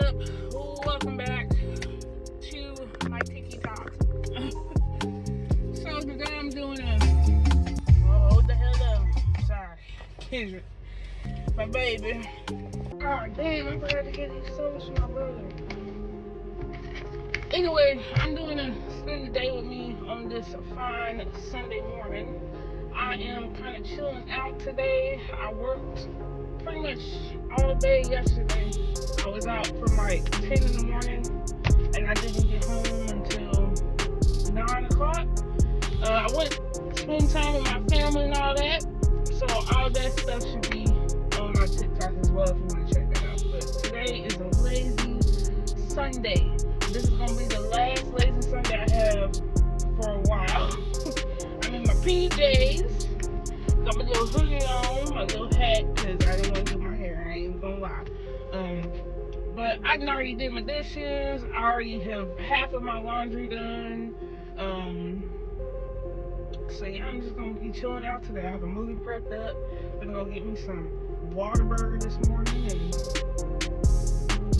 up? Welcome back to my Tiki Talk. So today I'm doing hold the hell up. Sorry. Kendrick. My baby. Oh damn, I forgot to get these songs from my brother. Anyway, I'm doing spend the day with me on this fine Sunday morning. I am kind of chilling out today. I worked pretty much all day yesterday. I was out from like 10 in the morning and I didn't get home until 9 o'clock. I went to spend time with my family and all that. So all that stuff should be on my TikTok as well if you want to check that out. But today is a lazy Sunday. This is going to be the last lazy Sunday I have for a while. I'm in my PJs. Got my little hoodie on, my little hat, because I didn't want to do my hair, I ain't even gonna lie. But I can already did my dishes, I already have half of my laundry done. So yeah, I'm just gonna be chilling out today. I have a movie prepped up. I'm gonna go get me some Whataburger this morning, and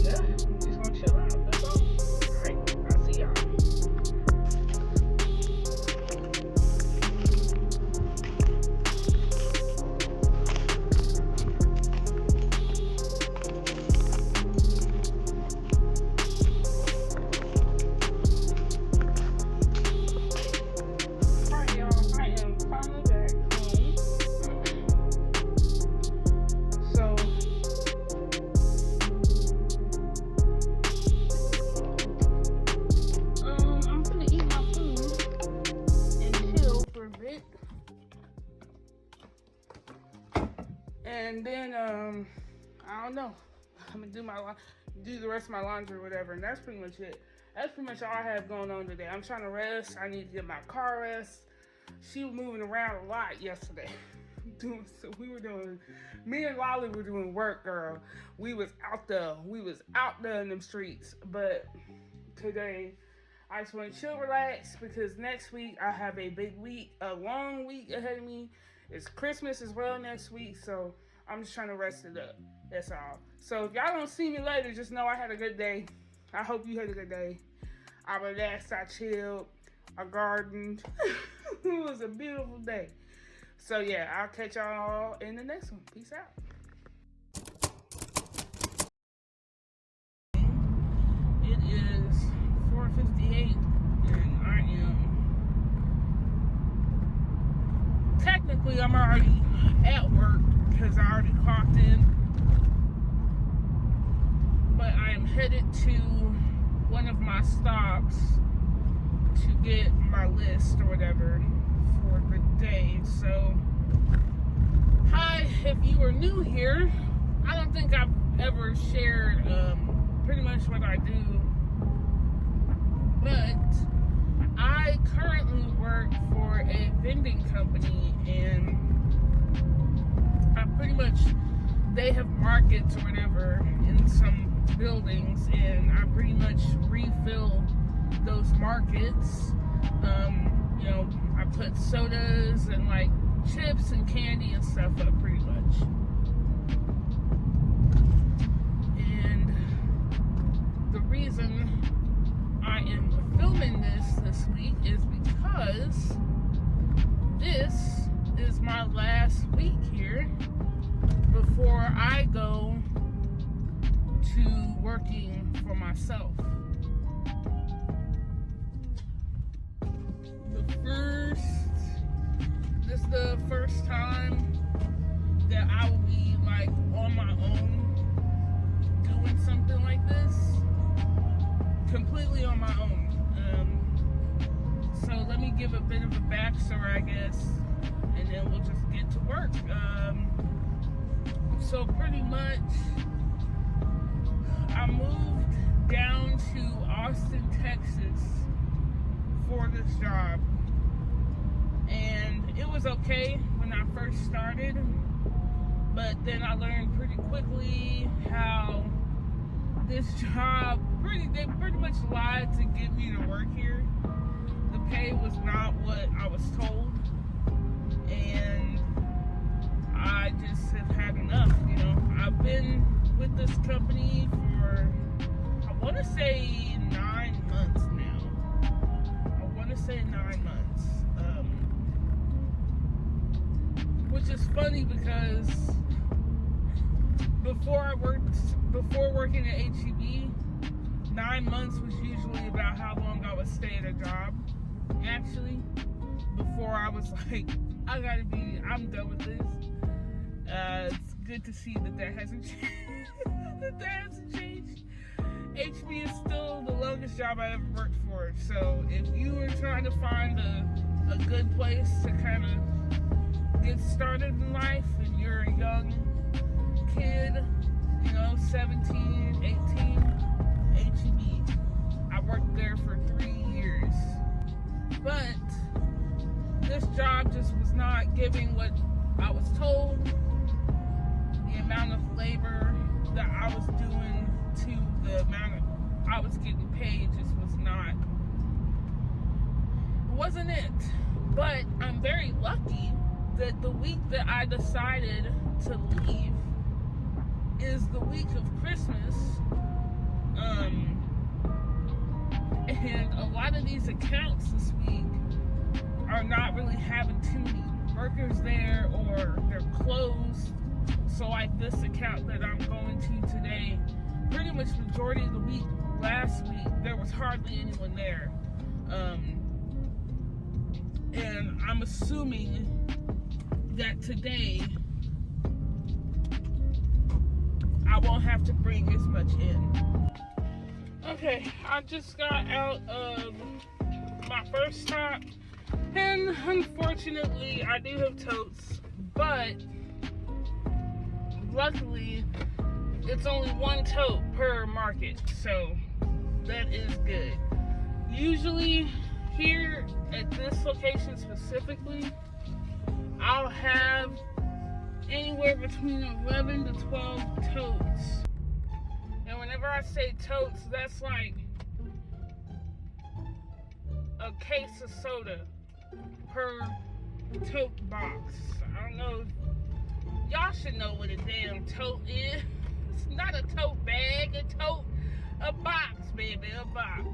yeah, I'm just gonna chill out, that's all. Alright, I'll see y'all. And then I don't know. I'm gonna do the rest of my laundry or whatever, and that's pretty much it. That's pretty much all I have going on today. I'm trying to rest. I need to get my car rest. She was moving around a lot yesterday. Me and Lolly were doing work, girl. We was out there in them streets. But today I just want to chill, relax, because next week I have a big week, a long week ahead of me. It's Christmas as well next week, so I'm just trying to rest it up. That's all. So if y'all don't see me later, just know I had a good day. I hope you had a good day. I relaxed, I chilled, I gardened. It was a beautiful day. So yeah, I'll catch y'all in the next one. Peace out. It is 4:58 and I am technically I'm already at work because I already clocked in, but I am headed to one of my stops to get my list or whatever for the day. So hi, if you are new here, I don't think I've ever shared pretty much what I do, but I currently work for a vending company, and they have markets or whatever in some buildings, and I pretty much refill those markets. I put sodas and like chips and candy and stuff up pretty much. And the reason I am filming this week is because this is my last week here before I go to working for myself. This is the first time that I will be like on my own doing something like this. Completely on my own. So let me give a bit of a backstory, I guess, and then we'll just get to work. So pretty much, I moved down to Austin, Texas for this job, and it was okay when I first started, but then I learned pretty quickly how this job, they pretty much lied to get me to work here. The pay was not what I was told, and I just have had enough, I've been with this company for want to say 9 months now. I want to say 9 months. Which is funny because before working at HEB, 9 months was usually about how long I would stay at a job. Actually, before I was like, I'm done with this. It's good to see that hasn't changed. that hasn't changed. HEB is still the longest job I ever worked for. So if you were trying to find a good place to kind of get started in life and you're a young kid, 17, 18, HEB. I worked there for 3 years. But this job just was not giving what I was told. The amount of labor that I was doing to the amount I was getting paid just wasn't it. But I'm very lucky that the week that I decided to leave is the week of Christmas. And a lot of these accounts this week are not really having too many workers there, or they're closed. So like this account that I'm going to today, pretty much majority of the week last week, there was hardly anyone there. And I'm assuming that today I won't have to bring as much in. Okay, I just got out of my first stop, and unfortunately I do have totes, but luckily it's only one tote per market, so that is good. Usually here at this location specifically, I'll have anywhere between 11 to 12 totes. And whenever I say totes, that's like a case of soda per tote box. I don't know, y'all should know what a damn tote is. It's not a tote bag, a box, baby, a box.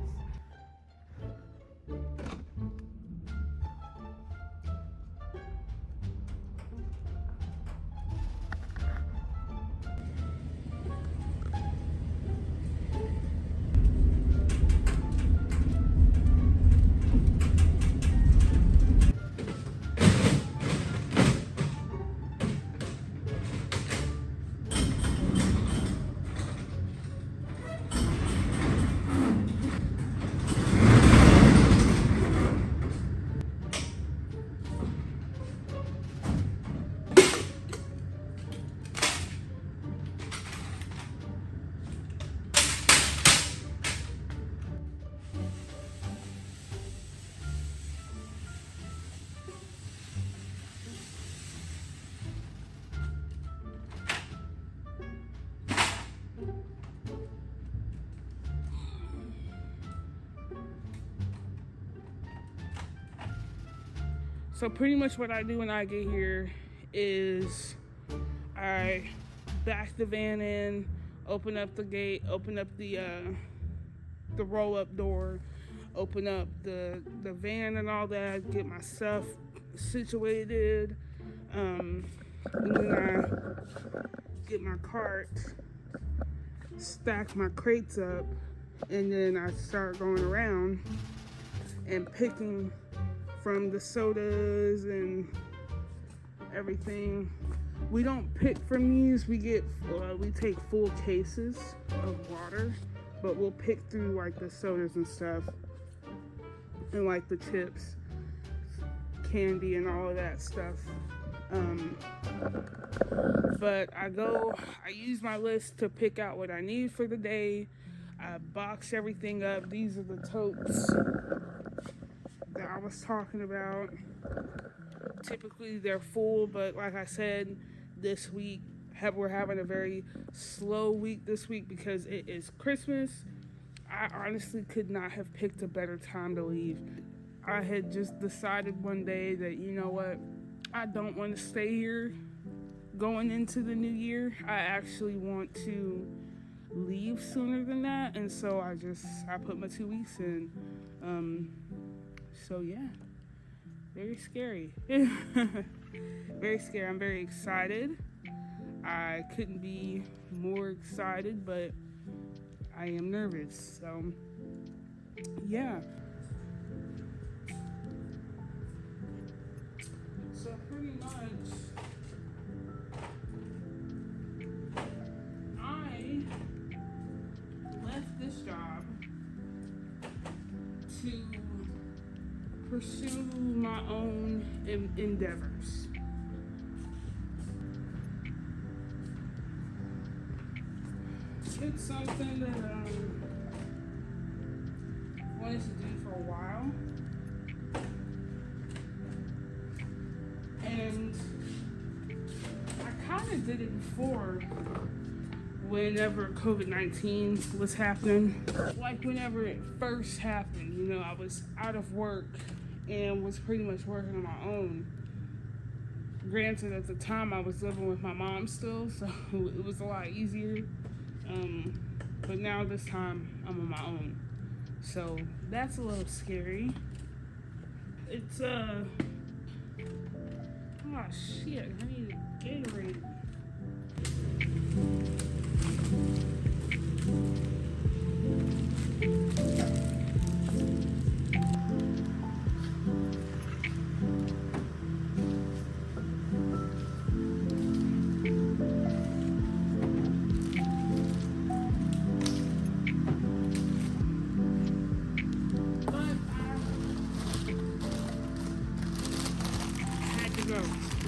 So pretty much what I do when I get here is I back the van in, open up the gate, open up the roll-up door, open up the van and all that, get my stuff situated, and then I get my cart, stack my crates up, and then I start going around and picking from the sodas and everything. We don't pick from these. We take full cases of water, but we'll pick through like the sodas and stuff, and like the chips, candy, and all of that stuff. But I use my list to pick out what I need for the day. I box everything up. These are the totes that I was talking about. Typically they're full, but like I said, this week we're having a very slow week this week because it is Christmas. I honestly could not have picked a better time to leave. I had just decided one day that, you know what, I don't want to stay here going into the new year. I actually want to leave sooner than that, and so I put my 2 weeks in. So yeah, very scary. Very scary. I'm very excited. I couldn't be more excited, but I am nervous. So yeah. So pretty much, I left this job to pursue my own endeavors. It's something that I wanted to do for a while. And I kind of did it before, whenever COVID-19 was happening. Like whenever it first happened, you know, I was out of work and was pretty much working on my own. Granted, at the time I was living with my mom still, so it was a lot easier. But now this time I'm on my own. So that's a little scary. It's oh shit, I need a Gatorade.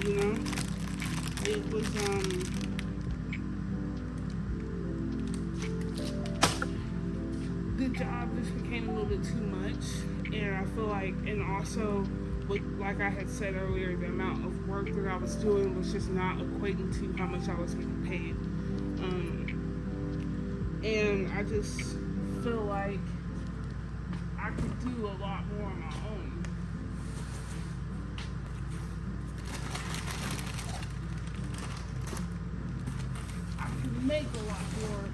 You know, it was the job just became a little bit too much, and I feel like, and also like I had said earlier, the amount of work that I was doing was just not equating to how much I was getting paid. And I just feel like I could do a lot more on my own. Make a lot more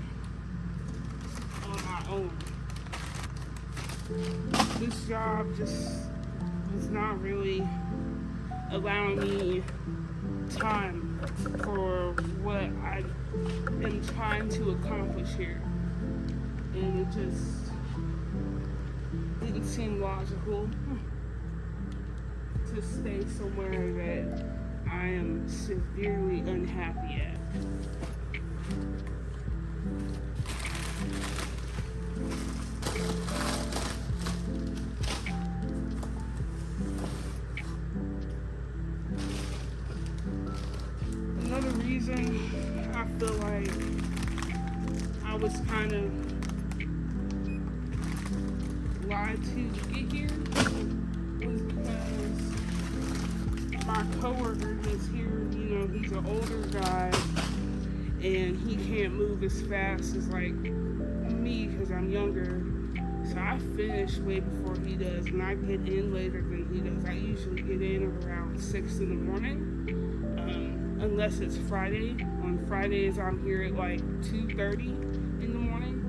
on my own. This job just was not really allowing me time for what I am trying to accomplish here. And it just didn't seem logical to stay somewhere that I am severely unhappy at. Another reason I feel like I was kind of lied to get here was because my coworker that's here, you know, he's an older guy and he can't move as fast as like me because I'm younger. So I finish way before he does, and I get in later than he does. I usually get in around 6 in the morning. Unless it's Friday. On Fridays, I'm here at like 2:30 in the morning.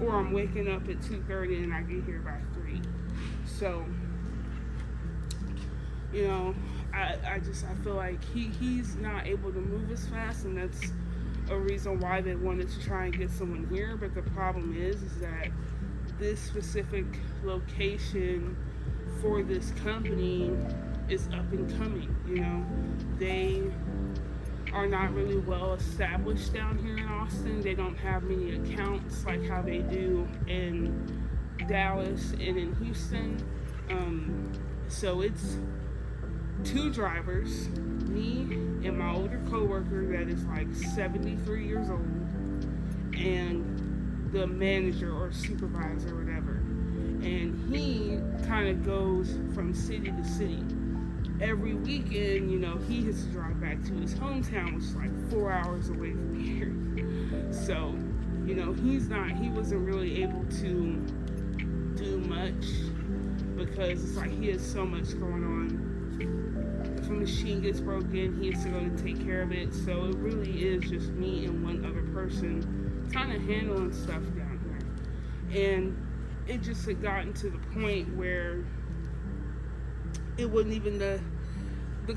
Or I'm waking up at 2:30 and I get here by 3. So, you know, I feel like he's not able to move as fast, and that's a reason why they wanted to try and get someone here. But the problem is that this specific location for this company is up and coming. You know, they are not really well established down here in Austin. They don't have many accounts like how they do in Dallas and in Houston. So it's 2 drivers, me and my older coworker that is like 73 years old, and the manager or supervisor or whatever. And he kind of goes from city to city. Every weekend, you know, he has to drive back to his hometown, which is like 4 hours away from here. So, you know, he wasn't really able to do much because it's like he has so much going on. If a machine gets broken, he has to go to take care of it. So it really is just me and one other person kind of handling stuff down here. And it just had gotten to the point where it wasn't even the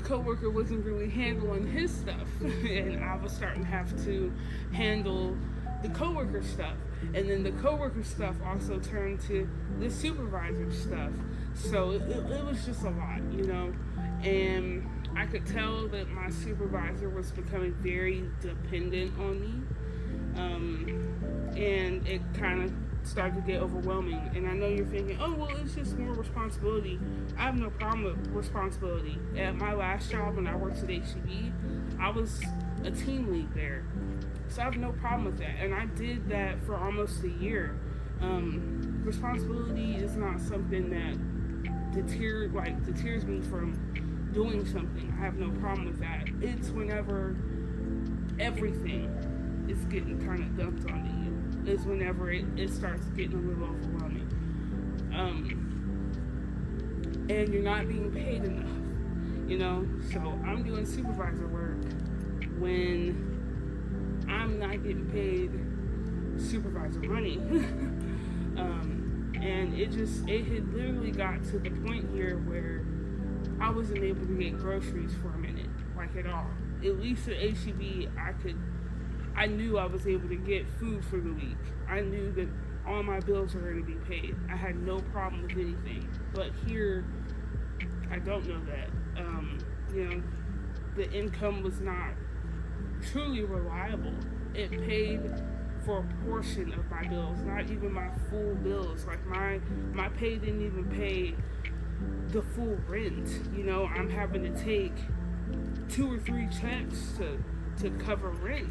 coworker wasn't really handling his stuff, and I was starting to have to handle the coworker stuff, and then the coworker stuff also turned to the supervisor stuff. So it was just a lot, you know, and I could tell that my supervisor was becoming very dependent on me, and it kind of started to get overwhelming. And I know you're thinking, oh, well, it's just more responsibility. I have no problem with responsibility. At my last job, when I worked at HEB, I was a team lead there, so I have no problem with that, and I did that for almost a year. Responsibility is not something that deters me from doing something. I have no problem with that. It's whenever everything is getting kind of dumped onto you, is whenever it starts getting a little overwhelming. And you're not being paid enough, you know? So I'm doing supervisor work when I'm not getting paid supervisor money. And it had literally got to the point here where I wasn't able to get groceries for a minute, like at all. At least at HEB, I knew I was able to get food for the week. I knew that all my bills were going to be paid. I had no problem with anything. But here, I don't know that. You know, the income was not truly reliable. It paid for a portion of my bills, not even my full bills. Like my pay didn't even pay the full rent. You know, I'm having to take 2 or 3 checks to cover rent.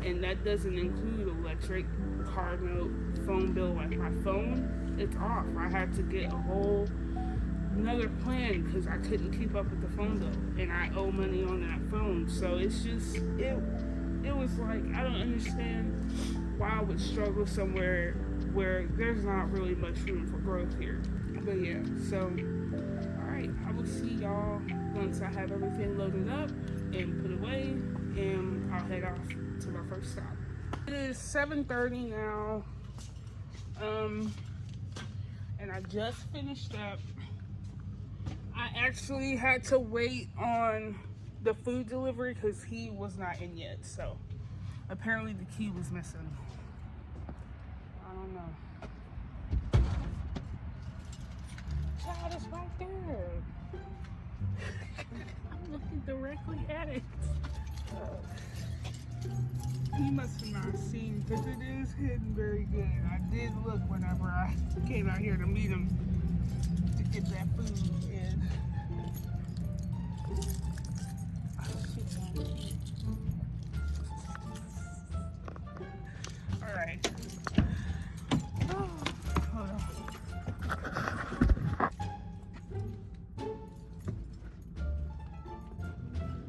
And that doesn't include electric, car note, phone bill. Like my phone, it's off. I had to get another plan because I couldn't keep up with the phone bill, and I owe money on that phone. So it's just, it was like, I don't understand why I would struggle somewhere where there's not really much room for growth here. But yeah, so, alright, I will see y'all once I have everything loaded up and put away, and I'll head off to my first stop. It is 7:30 now, and I just finished up. I actually had to wait on the food delivery because he was not in yet, so apparently the key was missing. I don't know. Child is right there. I'm looking directly at it. He must have not seen, because it is hidden very good. I did look whenever I came out here to meet him to get that food in. Oh, shit, man. All right. Oh, hold on.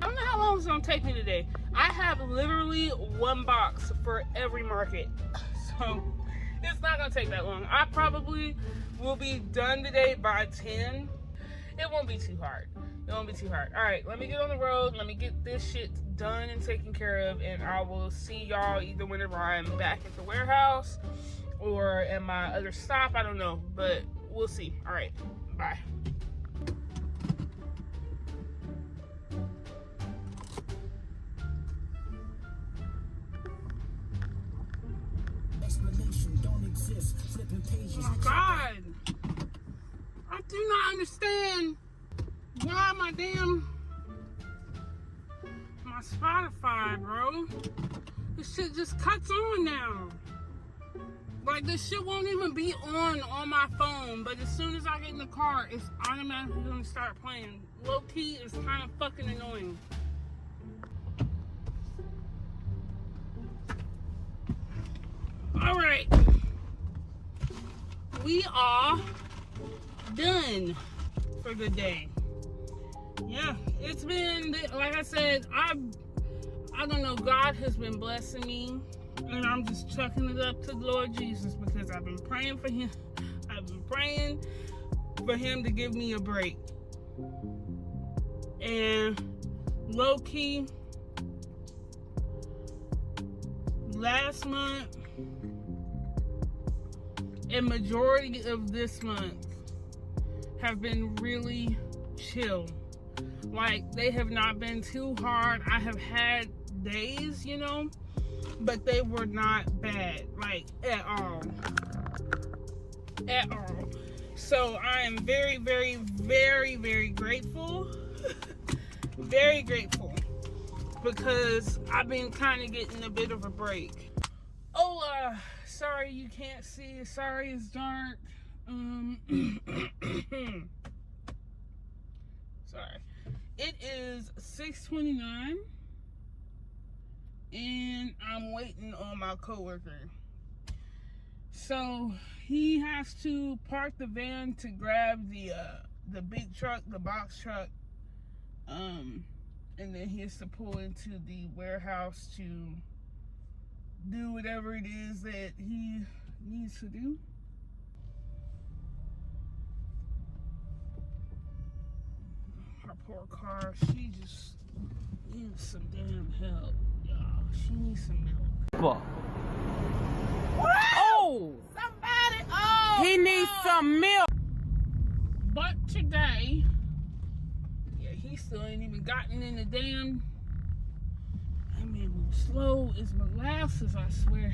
I don't know how long it's gonna take me today. I have literally 1 box for every market, so it's not gonna take that long. I probably will be done today by 10. It won't be too hard. It won't be too hard. All right, let me get on the road. Let me get this shit done and taken care of, and I will see y'all either whenever I'm back at the warehouse or at my other stop. I don't know, but we'll see. All right, bye. Oh my God, I do not understand why my Spotify, bro, this shit just cuts on now. Like, this shit won't even be on my phone, but as soon as I get in the car, it's automatically gonna start playing. Low key is kind of fucking annoying. All right. We are done for the day. Yeah, it's been, like I said, I don't know, God has been blessing me, and I'm just chucking it up to the Lord Jesus because I've been praying for him. I've been praying for him to give me a break. And low key, last month, a majority of this month have been really chill. Like, they have not been too hard. I have had days, you know, but they were not bad, like, at all. At all. So I am very, very, very, very grateful. Very grateful. Because I've been kind of getting a bit of a break. Oh, sorry you can't see. Sorry it's dark. Sorry. It is 6:29 and I'm waiting on my coworker. So he has to park the van to grab the big truck, the box truck, and then he has to pull into the warehouse to do whatever it is that he needs to do. Her poor car, she just needs some damn help, y'all. She needs some milk. Oh! Somebody! Oh! He needs some milk. But today, yeah, he still ain't even gotten in the damn. That man moves slow as molasses, I swear.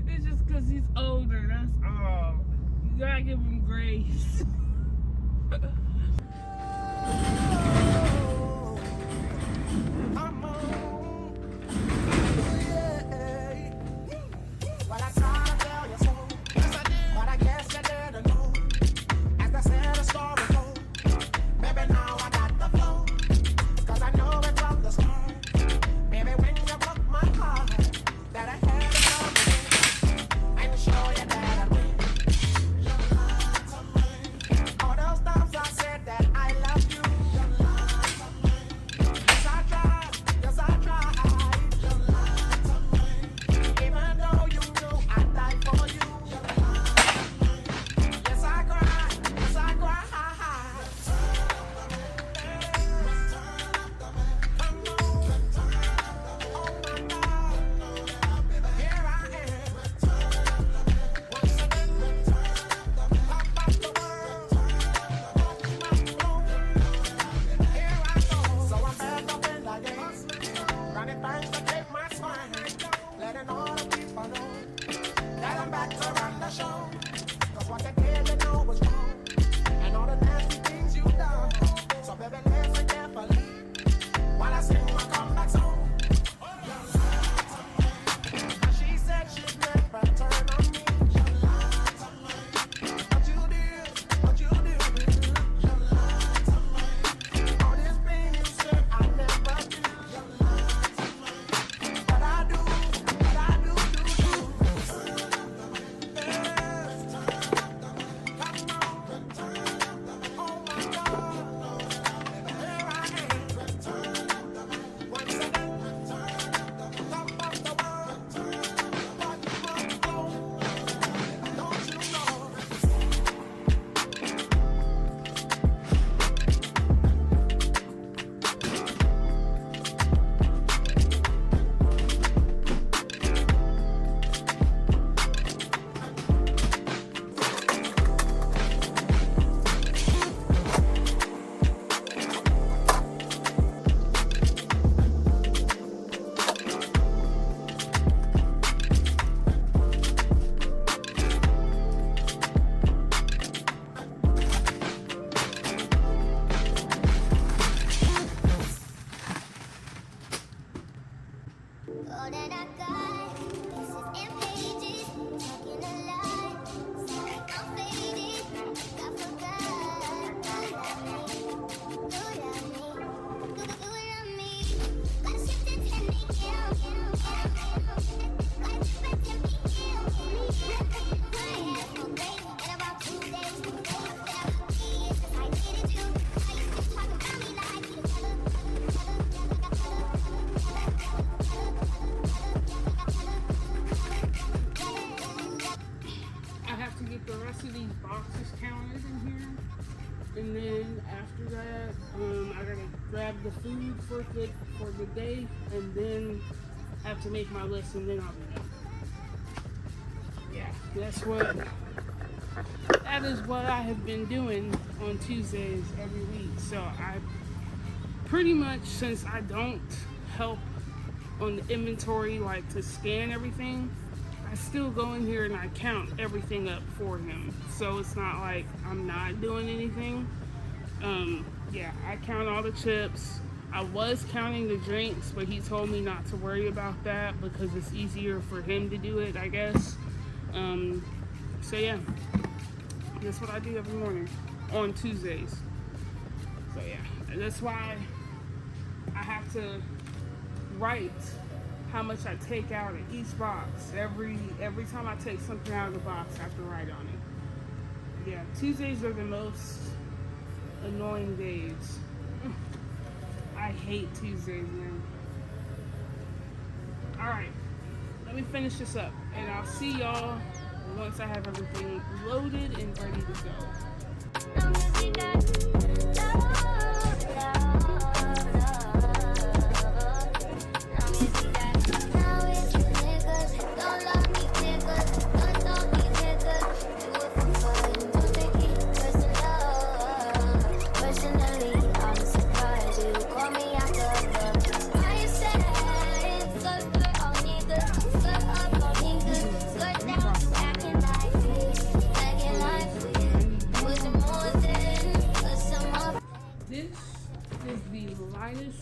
It's just because he's older, that's all. You gotta give him grace. And then after that, I gotta grab the food for the day, and then I have to make my list and then I'll be done. Yeah, that is what I have been doing on Tuesdays every week. So I pretty much, since I don't help on the inventory, like to scan everything, I still go in here and I count everything up for him. So it's not like I'm not doing anything. Yeah, I count all the chips. I was counting the drinks, but he told me not to worry about that because it's easier for him to do it, I guess. So yeah, that's what I do every morning on Tuesdays. So yeah, and that's why I have to write how much I take out of each box. Every time I take something out of the box, I have to write on it. Yeah, Tuesdays are the most annoying days. I hate Tuesdays, man. Alright, let me finish this up and I'll see y'all once I have everything loaded and ready to go.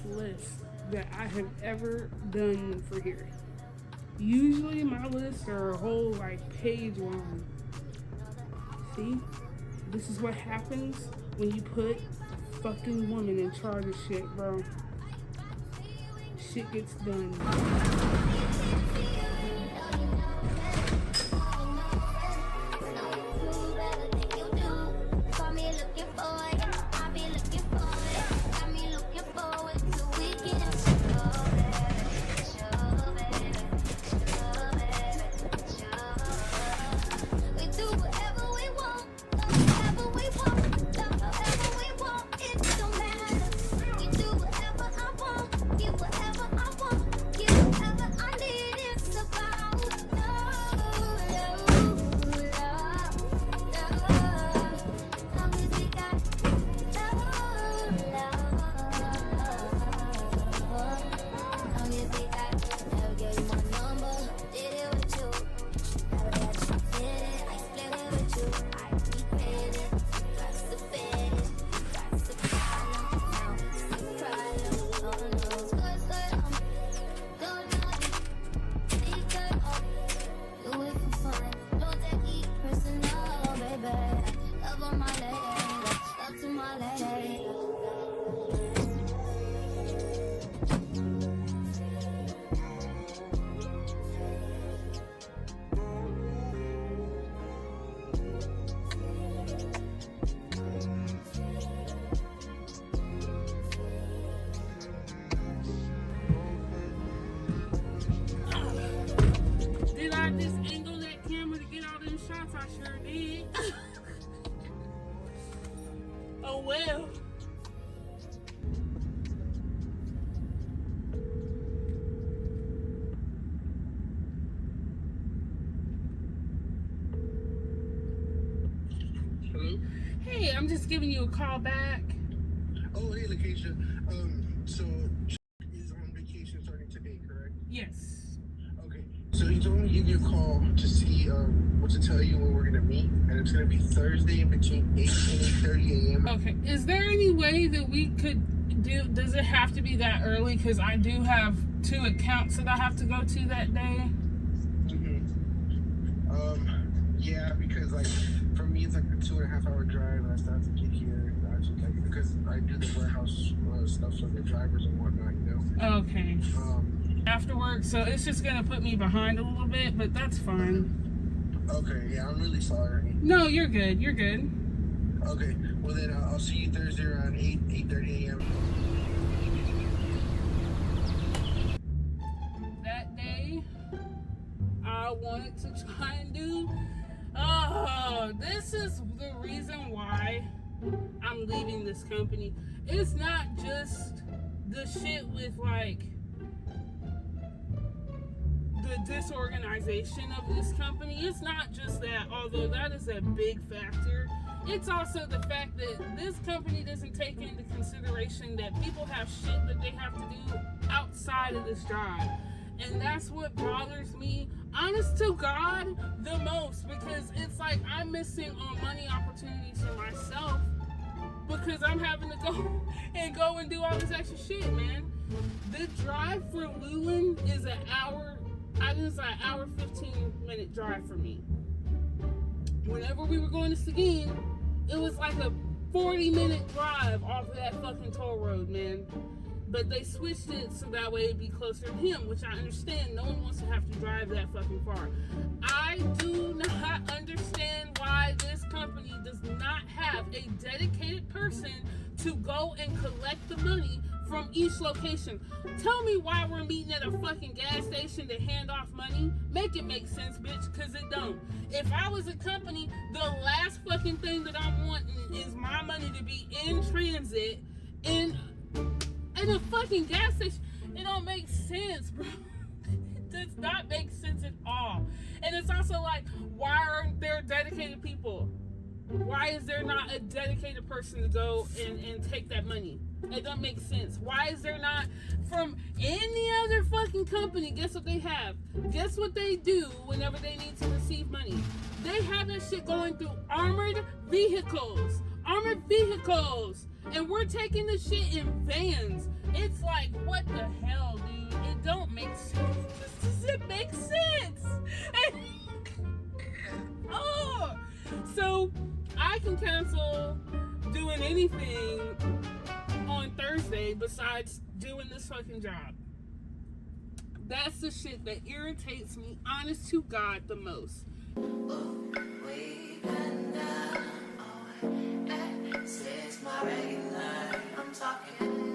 List that I have ever done for here. Usually my lists are a whole like page long. See? This is what happens when you put a fucking woman in charge of shit, bro. Shit gets done. Oh well. Hello? Hey, I'm just giving you a call back. Oh, hey, Lakeisha. So is on vacation starting today, correct? Yes. Okay. So he told me to give you a call to see what to tell you when we're gonna meet, and it's gonna be Thursday between 8 and 8:30 a.m. Okay. Is there any way that we could do? Does it have to be that early? Because I do have 2 accounts that I have to go to that day. Yeah, because like for me it's like a 2.5 hour drive, and I still have to get here. Because I do the warehouse stuff for the drivers and whatnot, you know. Okay. After work, so it's just gonna put me behind a little bit, but that's fine. Okay, yeah, I'm really sorry. No, you're good. You're good. Okay, well then I'll see you Thursday around 8:30 a.m. That day, I wanted to try and do. Oh, this is the reason why I'm leaving this company. It's not just the shit with like the disorganization of this company. It's not just that, although that is a big factor. It's also the fact that this company doesn't take into consideration that people have shit that they have to do outside of this job. And that's what bothers me, honest to God, the most. Because it's like I'm missing on money opportunities for myself because I'm having to go and do all this extra shit, man. The drive for Luling is an hour. I think it's like an hour 15-minute drive for me. Whenever we were going to Seguin, it was like a 40-minute drive off of that fucking toll road, man. But they switched it so that way it'd be closer to him, which I understand. No one wants to have to drive that fucking far. I do not understand why this company does not have a dedicated person to go and collect the money from each location. Tell me why we're meeting at a fucking gas station to hand off money. Make it make sense, bitch, because it don't. If I was a company, the last fucking thing that I'm wanting is my money to be in transit in a fucking gas station. It don't make sense, bro. It does not make sense at all. And it's also like, why aren't there dedicated people? Why is there not a dedicated person to go and take that money? It doesn't make sense. Why is there not from any other fucking company? Guess what they have? Guess what they do whenever they need to receive money? They have that shit going through armored vehicles. Armored vehicles. And we're taking the shit in vans. It's like, what the hell, dude? It don't make sense. This doesn't make sense. Oh! So, I can cancel doing anything on Thursday besides doing this fucking job. That's the shit that irritates me, honest to God, the most. It's my regular. I'm talking